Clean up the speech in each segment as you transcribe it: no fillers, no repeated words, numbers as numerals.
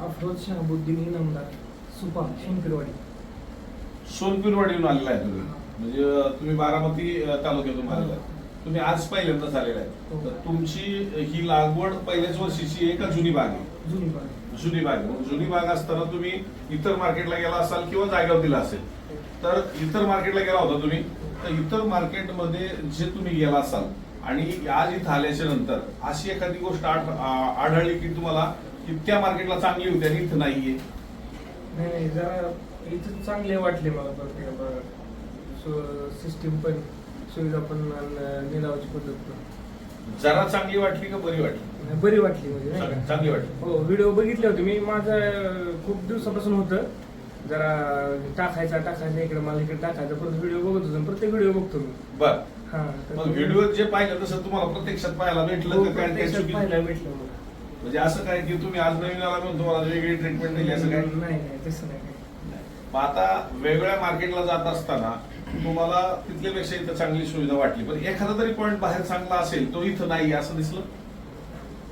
अफरोज शहाबुद्दीन इनामदार सुपा शंकरवाडी. सोनपीरवाडीहून आलेला आहे तुम्ही, म्हणजे तुम्ही बारामती तालुक्यातून आलेला आहे. तुम्ही आज पहिल्यांदाच आलेला आहे. तर तुमची ही लागवड पहिल्याच वर्षीची आहे का जुनी बाग आहे? जुनी बाग. जुनी बाग. मग जुनी बाग असताना तुम्ही इतर मार्केटला गेला असाल किंवा जागेवर दिला असेल, तर इतर मार्केटला गेला होता तुम्ही, तर इतर मार्केटमध्ये जे तुम्ही गेला असाल आणि आज इथं आल्याच्या नंतर अशी एखादी गोष्ट आढळली की तुम्हाला की त्या मार्केटला चांगली होती आणि इथं नाहीये? नाही, जरा इथं चांगले वाटले मला. सिस्टीम पण, सुविधा पण, निलावाची पद्धत पण जरा चांगली वाटली का बरी वाटली? बरी वाटली. म्हणजे नाही का? चांगली वाटली. हो, व्हिडिओ बघितले होते मी. माझं खूप दिवसापासून होतं जरा टाकायचा इकडे, मला इकडे टाकायचा. परत व्हिडिओ बघत होतो, प्रत्येक व्हिडिओ बघतो मी. बर. हा, मग व्हिडिओ जे पाहिलं तसं तुम्हाला प्रत्यक्षात पाहायला भेटलं का? काय प्रत्यक्षात पाहायला भेटलं मला. म्हणजे असं काय की तुम्ही आज नवीन आला म्हणून तुम्हाला वेगळी ट्रीटमेंट दिली असं काय? नाही, तसं नाही. मग आता वेगळ्या मार्केटला जात असताना तुम्हाला तिथल्यापेक्षा इथं चांगली सुविधा वाटली, पण एखादा तरी पॉईंट बाहेर चांगला असेल तो इथं नाही असं दिसलं?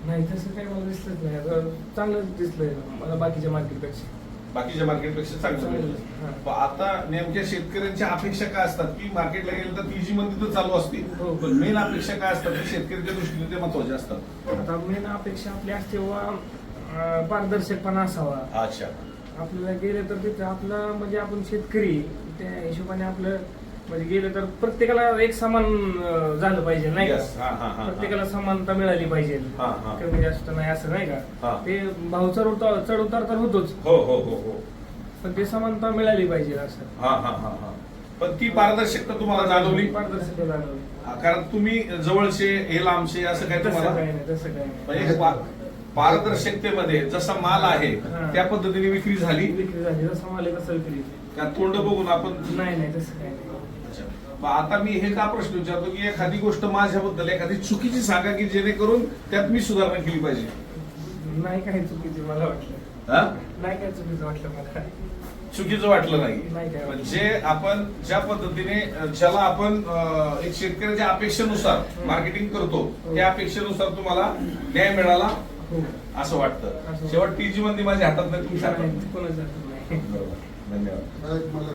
नाही, तसं काही मला दिसलंच नाही. आता चांगलंच दिसलंय मला बाकीच्या मार्केटपेक्षा. बाकीच्या मार्केटपेक्षा चांगलं भेटलं. पण आता नेमक्या शेतकऱ्यांच्या अपेक्षा काय असतात की मार्केटला गेलं तर ती जी मंदी तर चालू असते, हो. पण मेन अपेक्षा काय असतात की शेतकऱ्याच्या दृष्टीने ते महत्वाचे असतात? आता मेन अपेक्षा आपली असते पारदर्शकपणा असावा. अच्छा. आपल्याला गेलं तर तिथं आपलं म्हणजे आपण शेतकरी त्या हिशोबाने आपलं म्हणजे गेलं तर प्रत्येकाला एक समान झालं पाहिजे, नाही का? प्रत्येकाला समानता मिळाली पाहिजे. कमी जास्त नाही असं, नाही का? ते भाव चढ उतार तर होतोच. हो हो हो हो. पण ते समानता मिळाली पाहिजे असं. पण ती पारदर्शकता तुम्हाला जाणवली? पारदर्शकता जाणवली. कारण तुम्ही जवळचे हे लांबचे असं काय तसं तुम्हाला? काही नाही, तसं काही नाही. म्हणजे पारदर्शकतेमध्ये जसा माल आहे त्या पद्धतीने विक्री झाली विक्री झाली, जसं मला तसं विक्री. का तोंड बघून आपण? नाही, तसं काही नाही. मग आता मी हे का प्रश्न विचारतो की एखादी गोष्ट माझ्याबद्दल एखादी चुकीची सांगा की जेणेकरून त्यात मी सुधारणा केली पाहिजे. नाही काही चुकीची मला वाटलं. नाही काय चुकीचं वाटलं मला. चुकीचं वाटलं नाही. काय म्हणजे आपण ज्या पद्धतीने ज्याला आपण एक शेतकऱ्याच्या अपेक्षेनुसार मार्केटिंग करतो त्या अपेक्षेनुसार तुम्हाला न्याय मिळाला असं वाटतं. शेवट ती जी मंदी माझ्या हातात नाही, तुमच्या हातात. कोणाच्या हातात नाही. बरोबर. धन्यवाद.